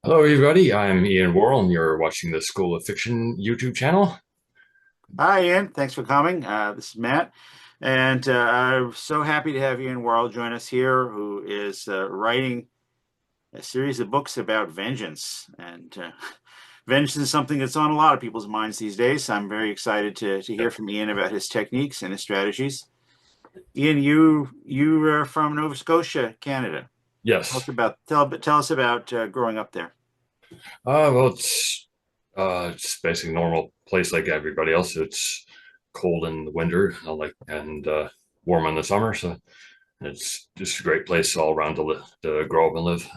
Hello, everybody. I'm Ian Worrall, and you're watching the School of Fiction YouTube channel. Hi, Ian. Thanks for coming. This is Matt, and I'm so happy to have Ian Worrall join us here, who is writing a series of books about vengeance. And vengeance is something that's on a lot of people's minds these days. I'm very excited to Yeah. hear from Ian about his techniques and his strategies. Ian, you are from Nova Scotia, Canada. Yes. Tell us about growing up there. Well, it's basically a normal place like everybody else. It's cold in the winter, and warm in the summer. So it's just a great place all around to grow up and live.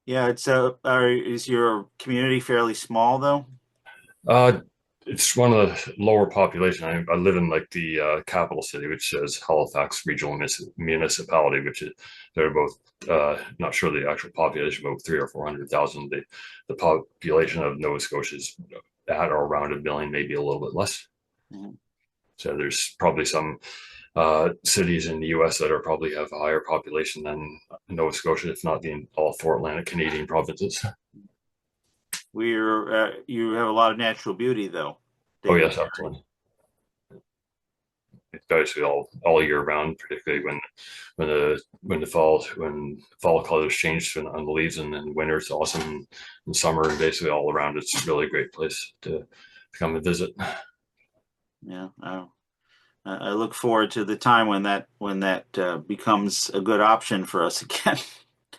Yeah, is your community fairly small though? Uh, it's one of the lower population. I live in like the capital city, which is Halifax Regional Municipality, which is they're both not sure the actual population, about three or 400,000. The population of Nova Scotia is at or around 1 million, maybe a little bit less. Mhm. So there's probably some cities in the U.S. that are probably have a higher population than Nova Scotia, if not the all four Atlantic Canadian provinces. You have a lot of natural beauty though Oh there. yes, absolutely. It's basically all year round, particularly when fall colors change on the leaves, and winter it's awesome, and summer and basically all around it's really a great place to come and visit. Yeah, I look forward to the time when that becomes a good option for us again.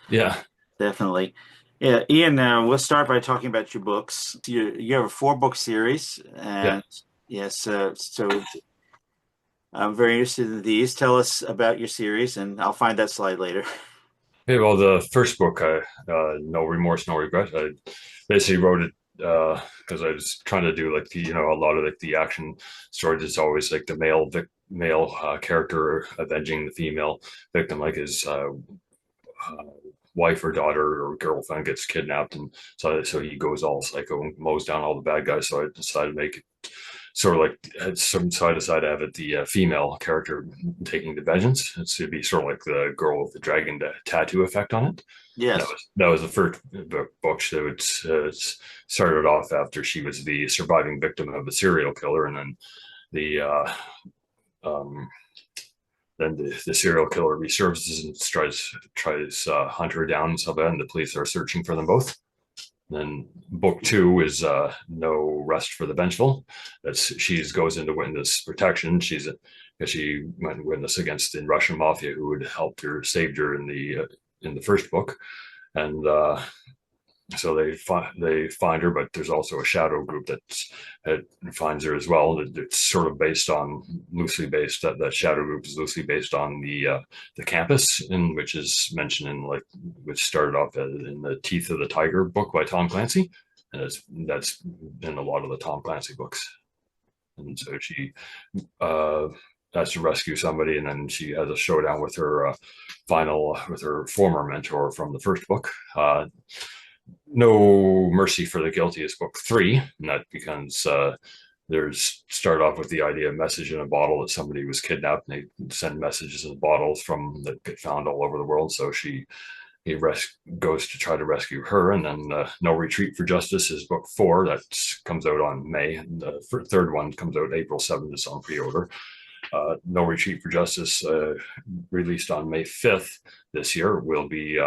Yeah, Definitely. Yeah, Ian, we'll start by talking about your books. You have a four-book series, yeah. and yes, so I'm very interested in these. Tell us about your series, and I'll find that slide later. Hey, well, the first book, No Remorse, No Regret. I basically wrote it because I was trying to do like a lot of like the action stories. It's always like the male character avenging the female victim, like his uh, wife or daughter or girlfriend gets kidnapped, and so he goes all psycho and mows down all the bad guys. So I decided to make it sort of like so I decided to have it the female character taking the vengeance. It's to be sort of like the girl with the dragon tattoo effect on it. And Yes. that was the first book. So started off after she was the surviving victim of a serial killer, and then the um, the serial killer resurfaces and tries hunt her down and stuff like that, and the police are searching for them both. Then book two is No Rest for the Vengeful. She goes into witness protection. She went witness against the Russian mafia who had helped her, saved her in the first book, and so they find her, but there's also a shadow group that finds her as well. It's sort of loosely based. That shadow group is loosely based on the campus, in which is mentioned in like which started off in the Teeth of the Tiger book by Tom Clancy, and that's in a lot of the Tom Clancy books. And so she uh, has to rescue somebody, and then she has a showdown with her with her former mentor from the first book. No Mercy for the Guilty is book three, and that becomes there's start off with the idea of message in a bottle that somebody was kidnapped, and they send messages in bottles from that get found all over the world. So he goes to try to rescue her, and then No Retreat for Justice is book four that comes out on May, and the third one comes out April 7th. It's on pre-order. No Retreat for Justice, released on May 5th this year, will be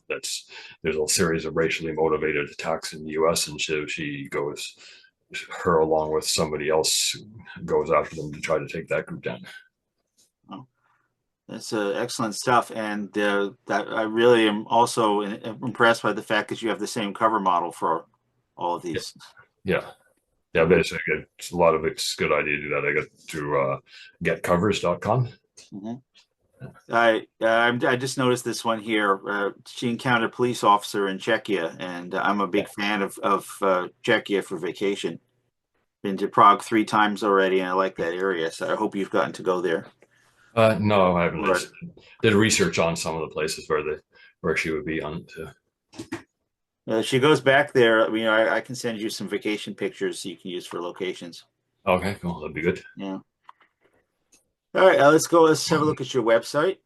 that's there's a series of racially motivated attacks in the U.S. and she goes her along with somebody else goes after them to try to take that group down. Oh, that's excellent stuff, and that I really am also impressed by the fact that you have the same cover model for all of Yeah, these. yeah, yeah. Basically, it's a lot of it's a good idea to do that. I got to getcovers.com. Mhm. I just noticed this one here. She encountered a police officer in Czechia, and I'm a Yeah. big fan of Czechia for vacation. Been to Prague three times already, and I like that area. So I hope you've gotten to go there. No, I haven't. I Right. just did research on some of the places where she would be on it too. She goes back there. I can send you some vacation pictures you can use for locations. Okay, cool. That'd be good. Yeah. All right, let's go. Let's have a look at your website.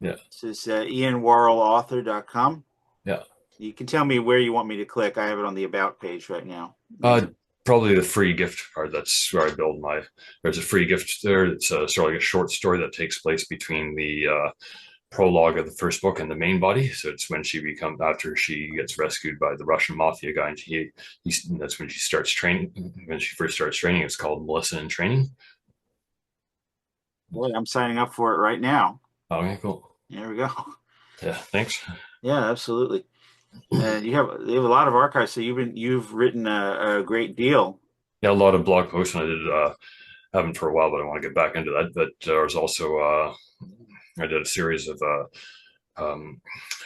Yeah. This is ianworrellauthor.com. Yeah. You can tell me where you want me to click. I have it on the About page right now. Uh, Probably the free gift card. That's where I build my. There's a free gift there. It's sort of like a short story that takes place between the prologue of the first book and the main body. So it's when she becomes after she gets rescued by the Russian mafia guy, and that's when she starts training. When she first starts training, it's called Melissa in Training. Boy, I'm signing up for it right now. Okay, cool. There we go. Yeah, thanks. Yeah, absolutely. And you have a lot of archives, so you've written a great deal. Yeah, a lot of blog posts, and I did haven't for a while, but I want to get back into that. But there was also I did a series of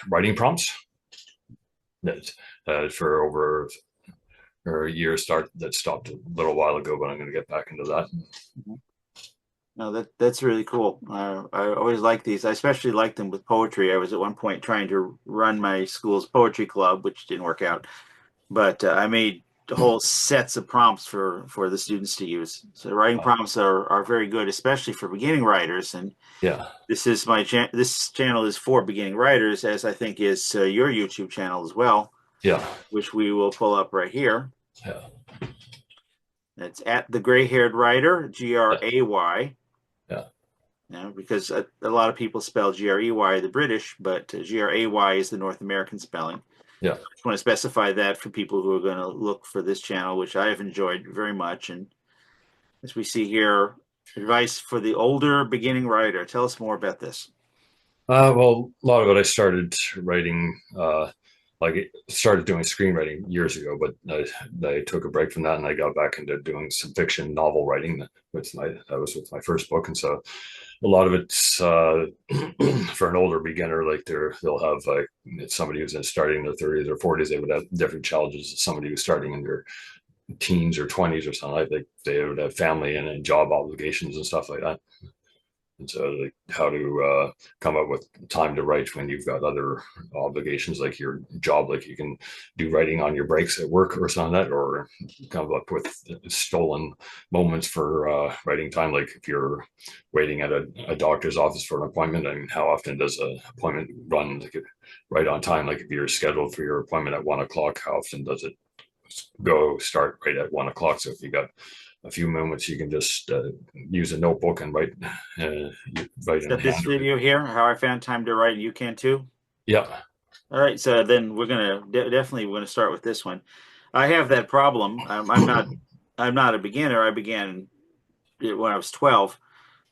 writing prompts that for over or a year start that stopped a little while ago, but I'm going to get back into that. Mhm. No, that's really cool. I always like these. I especially like them with poetry. I was at one point trying to run my school's poetry club, which didn't work out. But I made whole sets of prompts for the students to use. So writing Uh, prompts are very good, especially for beginning writers. And yeah, this channel is for beginning writers, as I think is your YouTube channel as well, yeah, which we will pull up right here. yeah, It's at the Gray Haired Writer, yeah, Gray. yeah, Because a lot of people spell Grey the British, but Gray is the North American spelling. yeah. I just want to specify that for people who are going to look for this channel, which I have enjoyed very much. And as we see here, advice for the older beginning writer. Tell us more about this. Well, a lot of it I started writing, like started doing screenwriting years ago, but I took a break from that and I got back into doing some fiction novel writing that was with my first book. And so a lot of it's for an older beginner, like they'll have like it's somebody who's in starting in their 30s or 40s, they would have different challenges than somebody who's starting in their teens or 20s or something like that. They would have family and job obligations and stuff like that. And so, like, how to come up with time to write when you've got other obligations like your job, like you can do writing on your breaks at work or something like that, or come up with stolen moments for writing time. Like if you're waiting at a doctor's office for an appointment, I mean, how often does an appointment run like right on time? Like if you're scheduled for your appointment at 1 o'clock, how often does it go start right at 1 o'clock? So if you got a few moments, you can just use a notebook and write in Got this hand. video here, how I found time to write, and you can too. Yeah, All right, so then we're gonna start with this one. I have that problem. I'm not a beginner. I began when I was 12,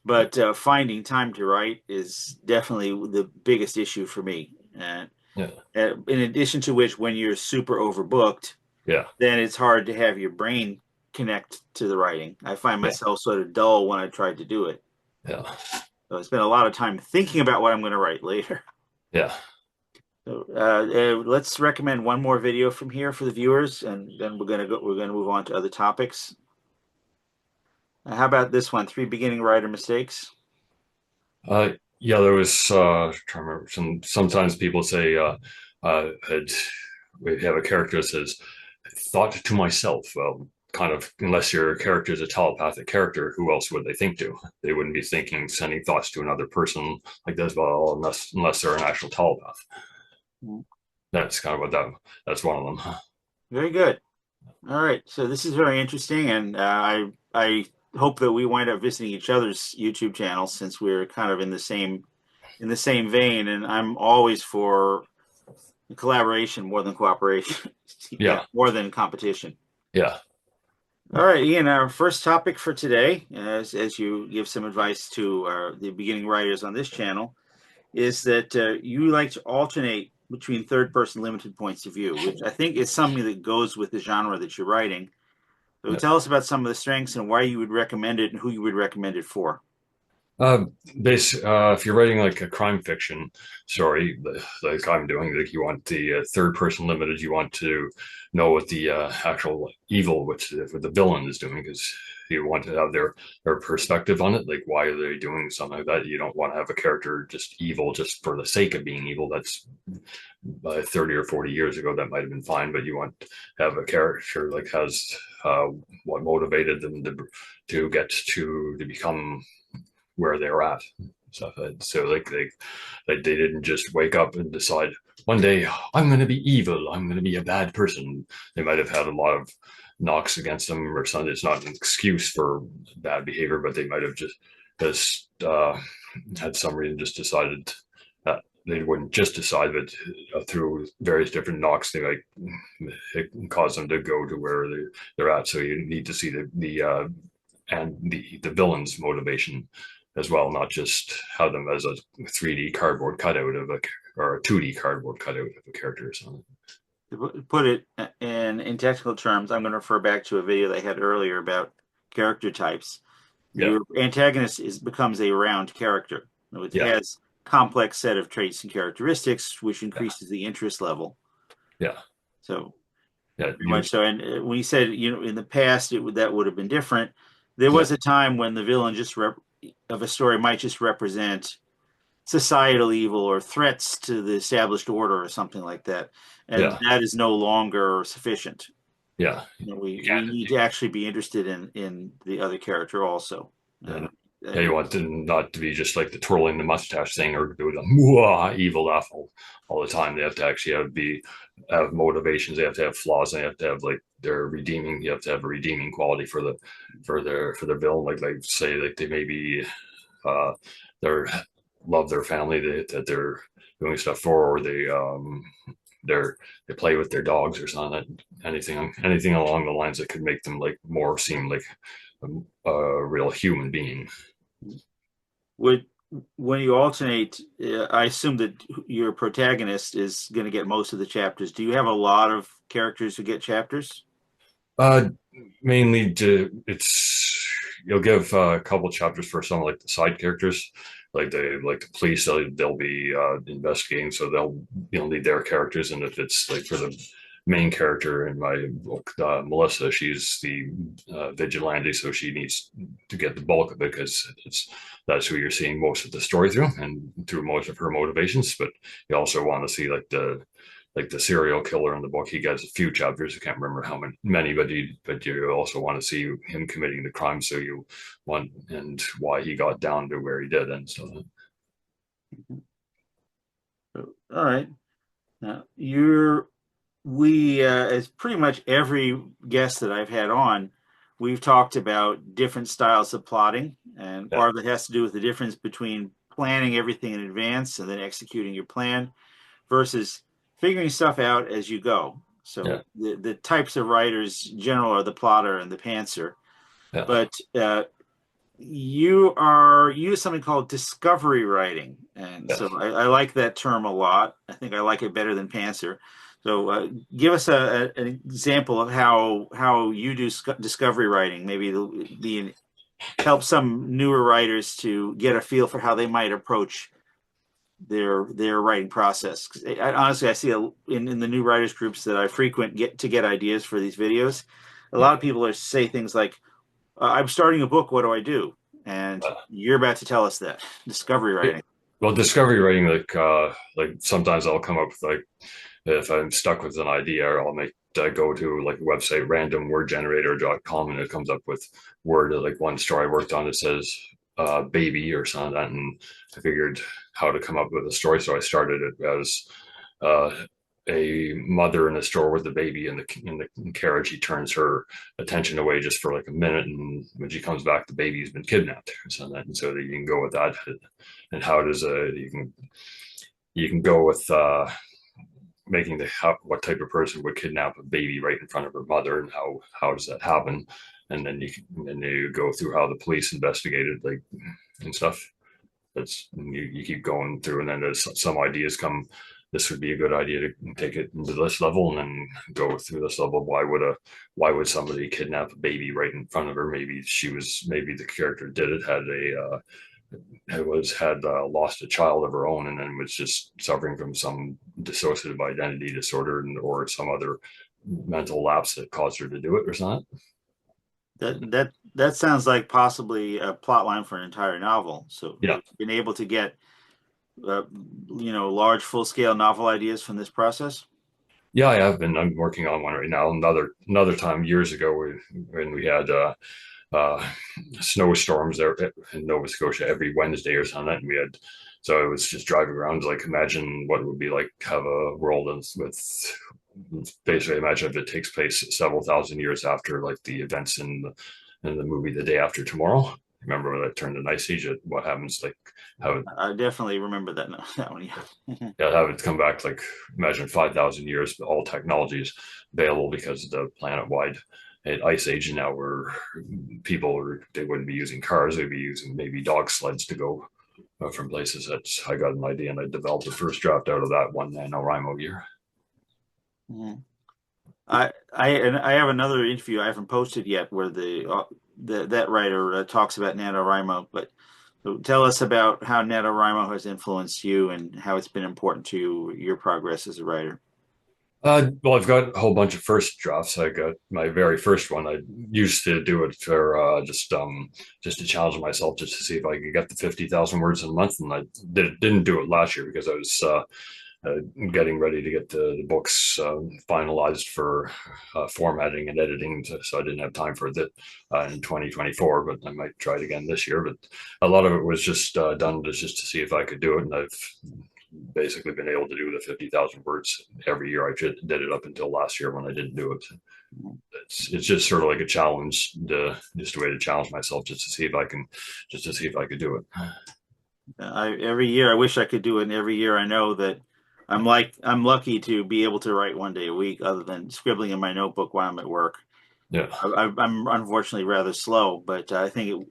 but finding time to write is definitely the biggest issue for me. yeah, In addition to which, when you're super overbooked, yeah, then it's hard to have your brain connect to the writing. I find yeah, myself sort of dull when I tried to do it. yeah, So I spend a lot of time thinking about what I'm going to write later. yeah. So, let's recommend one more video from here for the viewers, and then we're gonna move on to other topics. How about this one? Three beginning writer mistakes. Yeah, there was trying to remember sometimes people say we have a character that says thought to myself. Well, kind of unless your character is a telepathic character, who else would they think to? They wouldn't be thinking sending thoughts to another person like this, well, unless they're an actual telepath. That's kind of that's one of them. Very good. All right, so this is very interesting, and I hope that we wind up visiting each other's YouTube channels since we're kind of in the same vein, and I'm always for collaboration more than cooperation. Yeah, Yeah, more than competition. yeah, All right, Ian, our first topic for today, as you give some advice to the beginning writers on this channel, is that you like to alternate between third person limited points of view, which I think is something that goes with the genre that you're writing. So yeah. tell us about some of the strengths and why you would recommend it and who you would recommend it for. Uh, if you're writing like a crime fiction story, like I'm doing, like you want the third person limited, you want to know what the actual evil, which what the villain is doing, because you want to have their perspective on it. Like, why are they doing something like that? You don't want to have a character just evil just for the sake of being evil. That's 30 or 40 years ago, that might have been fine, but you want to have a character like has what motivated them to get to become where they're at. stuff. So like they didn't just wake up and decide one day I'm going to be evil, I'm going to be a bad person. They might have had a lot of knocks against them or something. It's not an excuse for bad behavior, but they might have just had some reason just decided that they wouldn't just decide, but through various different knocks, they might it can cause them to go to where they're at. So you need to see the villain's motivation as well, not just have them as a 3D cardboard cutout of a or a 2D cardboard cutout of a character or something. To put it in technical terms, I'm going to refer back to a video that I had earlier about character types. Yeah, Your antagonist becomes a round character. It yeah, has complex set of traits and characteristics, which yeah, increases the interest level. yeah, So yeah. very much so. And when you said, in the past, that would have been different. There Yeah, was a time when the villain of a story might just represent societal evil or threats to the established order or something like that. And yeah, that is no longer sufficient. yeah. You We can't. need to actually be interested in the other character also. And Uh, yeah, you want to not to be just like the twirling the mustache thing or do the mwah, evil laugh all the time. They have to actually have motivations. They have to have flaws. And they have to have like their redeeming. You have to have a redeeming quality for their villain. Like say like they maybe they're love their family that they're doing stuff for, or they play with their dogs or something. Anything along the lines that could make them like more seem like a real human being. would when you alternate, I assume that your protagonist is going to get most of the chapters. Do you have a lot of characters who get chapters? Uh, Mainly to it's you'll give a couple chapters for some like the side characters, like the police. They'll be investigating, so you'll need their characters. And if it's like for the main character in my book, Melissa, she's the vigilante, so she needs to get the bulk of it because that's who you're seeing most of the story through and through most of her motivations. But you also want to see like the serial killer in the book. He gets a few chapters. I can't remember how many, but you also want to see him committing the crime. So you want and why he got down to where he did and stuff. All right. Now, as pretty much every guest that I've had on, we've talked about different styles of plotting, and Yeah, part of it has to do with the difference between planning everything in advance and then executing your plan versus figuring stuff out as you go. yeah, So the types of writers general are the plotter and the pantser, yeah, but you use something called discovery writing, and yeah. so I like that term a lot. I think I like it better than pantser. So give us an example of how you do discovery writing. Maybe help some newer writers to get a feel for how they might approach their writing process. Honestly, I see in the new writers groups that I frequent get ideas for these videos. A lot of people say things like, "I'm starting a book. What do I do?" And Uh, you're about to tell us that discovery writing. well, discovery writing, like sometimes I'll come up with like if I'm stuck with an idea, I'll make I go to like a website randomwordgenerator.com and it comes up with word like one story I worked on that says baby or something like that, and I figured how to come up with a story, so I started it as uh, a mother in a store with a baby in the carriage. He turns her attention away just for like a minute, and when she comes back, the baby's been kidnapped or something. And so that you can go with that, and how does you can go with making what type of person would kidnap a baby right in front of her mother, and how does that happen, and then you go through how the police investigated like and stuff. That's you keep going through, and then there's some ideas come. This would be a good idea to take it into this level, and then go through this level. Why would somebody kidnap a baby right in front of her? Maybe the character did it had lost a child of her own, and then was just suffering from some dissociative identity disorder, or some other mental lapse that caused her to do it or something. That sounds like possibly a plot line for an entire novel. So Yeah, have you been able to get uh, large full scale novel ideas from this process? yeah, I have been. I'm working on one right now. Another time years ago when we had uh, snowstorms there in Nova Scotia every Wednesday or something. And so I was just driving around, like imagine what it would be like have a world with basically imagine if it takes place several thousand years after like the events in the movie The Day After Tomorrow. Remember when that turned an ice age? What happens? Like how I definitely remember that that one. Yeah. yeah, have it come back like imagine 5,000 years, but all technology is available because of the planet-wide ice age. And now where they wouldn't be using cars, they'd be using maybe dog sleds to go from places. That's I got an idea and I developed the first draft out of that one NaNoWriMo year. Mhm. I have another interview I haven't posted yet where that writer talks about NaNoWriMo, but tell us about how NaNoWriMo has influenced you and how it's been important to your progress as a writer. Well, I've got a whole bunch of first drafts. I got my very first one. I used to do it for just to challenge myself, just to see if I could get the 50,000 words in a month. And I didn't do it last year because I was getting ready to get the books finalized for formatting and editing, so I didn't have time for that in 2024. But I might try it again this year. But a lot of it was just done just to see if I could do it, and I've basically been able to do the 50,000 words every year. I did it up until last year when I didn't do it. It's just sort of like a challenge, just a way to challenge myself, just to see if I can, just to see if I could do it. Every year I wish I could do it, and every year I know that I'm lucky to be able to write one day a week, other than scribbling in my notebook while I'm at work. Yeah, I'm unfortunately rather slow, but I think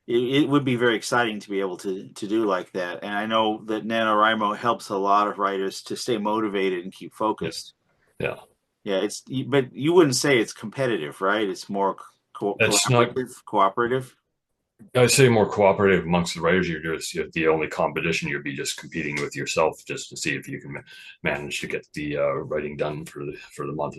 it would be very exciting to be able to do like that. And I know that NaNoWriMo helps a lot of writers to stay motivated and keep yeah, focused. yeah. Yeah, but you wouldn't say it's competitive, right? It's more That's not. cooperative. I say more cooperative amongst the writers. You're the only competition. You'd be just competing with yourself just to see if you can manage to get the writing done for the month.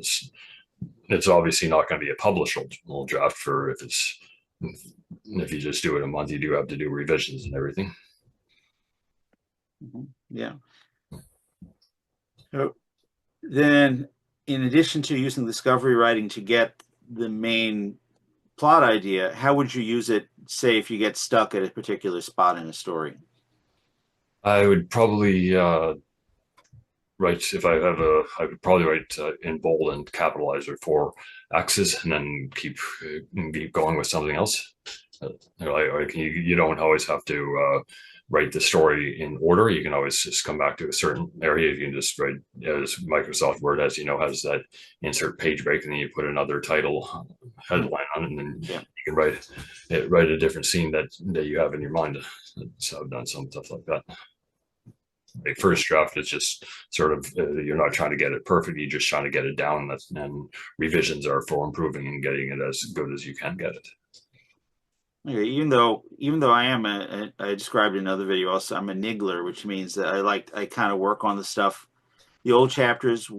It's obviously not going to be a publishable draft for if you just do it a month. You do have to do revisions and everything. Yeah. So then, in addition to using discovery writing to get the main plot idea, how would you use it, say, if you get stuck at a particular spot in a story? I would probably write if I have a. I would probably write in bold and capitalize or four axes, and then keep going with something else. You don't always have to write the story in order. You can always just come back to a certain area. You can just write as Microsoft Word, as you know, has that insert page break, and then you put another title headline on it, and then Yeah. you can write a different scene that you have in your mind. So I've done some stuff like that. Like first draft is just sort of you're not trying to get it perfect, you're just trying to get it down, and revisions are for improving and getting it as good as you can get it. Okay, even though I described in another video also, I'm a niggler, which means that I kind of work on the old chapters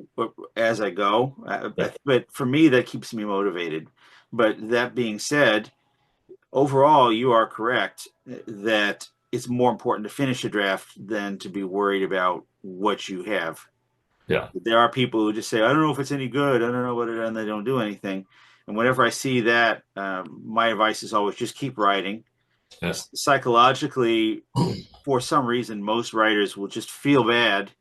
as I go. Yeah, But for me, that keeps me motivated. But that being said, overall, you are correct that it's more important to finish a draft than to be worried about what you have. yeah, There are people who just say, I don't know if it's any good. I don't know what it is, and they don't do anything. And whenever I see that, my advice is always just keep writing. yeah, Psychologically, for some reason, most writers will just feel bad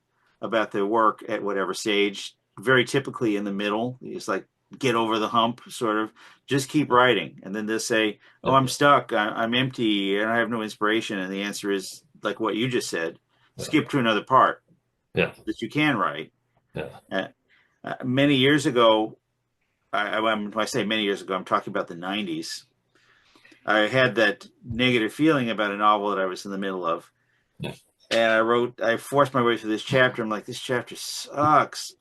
about their work at whatever stage, very typically in the middle. It's like get over the hump, sort of. Just keep writing. And then they'll say, oh, yeah, I'm stuck. I'm empty and I have no inspiration. And the answer is like what you just said, yeah, skip to another part yeah, that you can write. yeah, Uh, Many years ago, when I say many years ago, I'm talking about the 90s. I had that negative feeling about a novel that I was in the middle of. yeah, And I forced my way through this chapter. I'm like, this chapter sucks.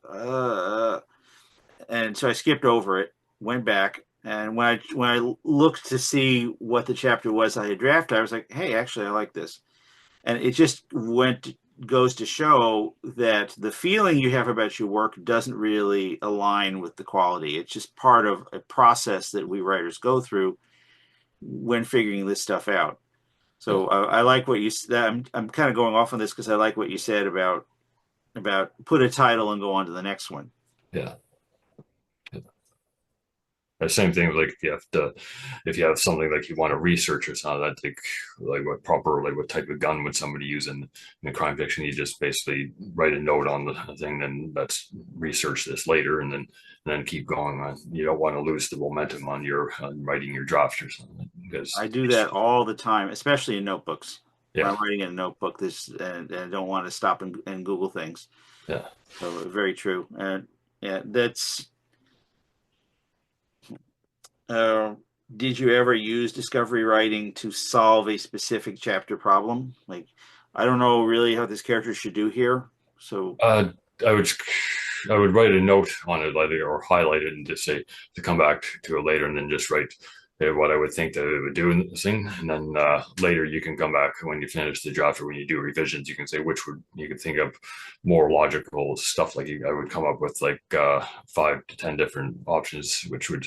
And so I skipped over it, went back. And when I looked to see what the chapter was I had drafted, I was like, hey, actually, I like this. And it just goes to show that the feeling you have about your work doesn't really align with the quality. It's just part of a process that we writers go through when figuring this stuff out. yeah, So I like what you said. I'm kind of going off on this because I like what you said about put a title and go on to the next one. yeah. The same thing like if you have something like you want to research or something, I think like what type of gun would somebody use in a crime fiction? You just basically write a note on the thing, then let's research this later, and then keep going on. You don't want to lose the momentum on your writing your draft or something because I do that all the time, especially in notebooks. When yeah, I'm writing in a notebook, and I don't want to stop and Google things. yeah. So very true. And yeah, that's. Uh, did you ever use discovery writing to solve a specific chapter problem? Like, I don't know really how this character should do here. So, Uh, I would I would write a note on it later or highlight it and just say to come back to it later, and then just write what I would think that it would do in the thing, and then later you can come back when you finish the draft or when you do revisions. You can say which would you can think of more logical stuff. Like I would come up with like 5 to 10 different options, which would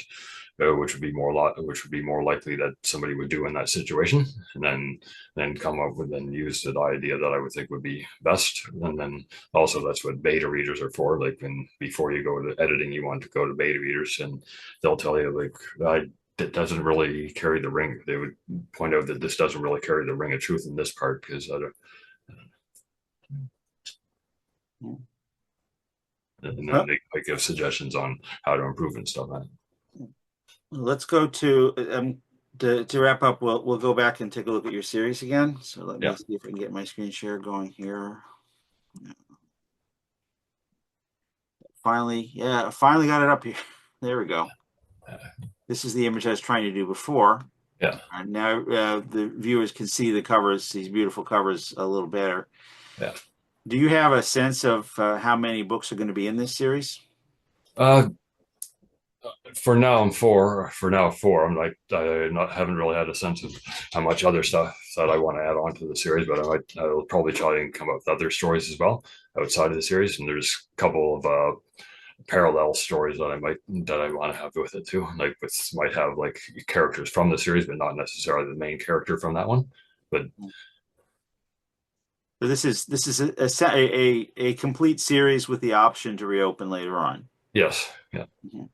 be more likely that somebody would do in that situation, and then come up with and use the idea that I would think would be best. And then also that's what beta readers are for. Like when before you go to editing, you want to go to beta readers, and they'll tell you like it doesn't really carry the ring. They would point out that this doesn't really carry the ring of truth in this part because and then they might give suggestions on how to improve and stuff. let's go to wrap up. We'll go back and take a look at your series again. So let me Yeah. see if I can get my screen share going here. Finally, yeah, finally got it up here. There we go. This is the image I was trying to do before. Yeah. And now the viewers can see the covers, these beautiful covers, a little better. Yeah. Do you have a sense of how many books are going to be in this series? Uh, for now, I'm four. For now, four. I'm like haven't really had a sense of how much other stuff that I want to add on to the series, but I'll probably try and come up with other stories as well outside of the series. And there's a couple of parallel stories that I want to have with it too. Like might have like characters from the series, but not necessarily the main character from that one. But So this is a complete series with the option to reopen later on. yes, yeah. Mhm.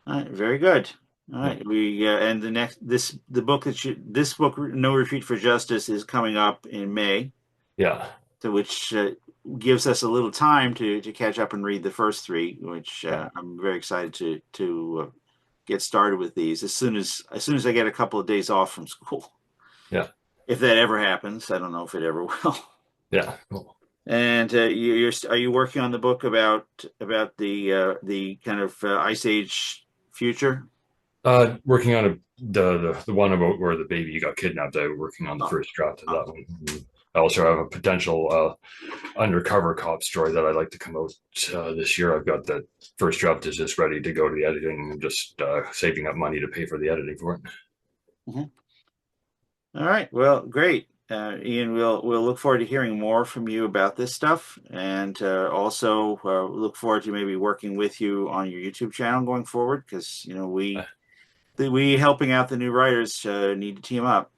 All right, very good. All Yeah. right, we and the book this book No Retreat for Justice is coming up in May, Yeah. so which gives us a little time to catch up and read the first three, which Yeah. I'm very excited to get started with these as soon as I get a couple of days off from school. Yeah. If that ever happens, I don't know if it ever will. Yeah. Cool. And are you working on the book about the kind of Ice Age future? Working on the one about where the baby got kidnapped. I'm working on the first draft of that one. I also have a potential undercover cop story that I'd like to come out this year. I've got that first draft is just ready to go to the editing and just saving up money to pay for the editing for it. Mhm. All right. Well, great. Ian, we'll look forward to hearing more from you about this stuff, and also look forward to maybe working with you on your YouTube channel going forward, because we helping out the new writers need to team up.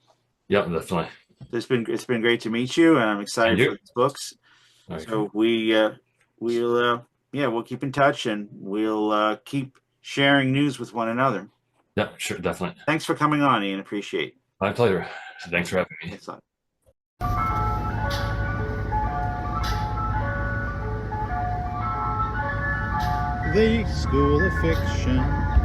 Yeah, definitely. It's been great to meet you, and I'm excited for these books. Okay. So we'll keep in touch, and we'll keep sharing news with one another. Yeah, sure, definitely. Thanks for coming on, Ian. Appreciate it. My pleasure. Thanks for having me. Thanks a lot. The School of Fiction.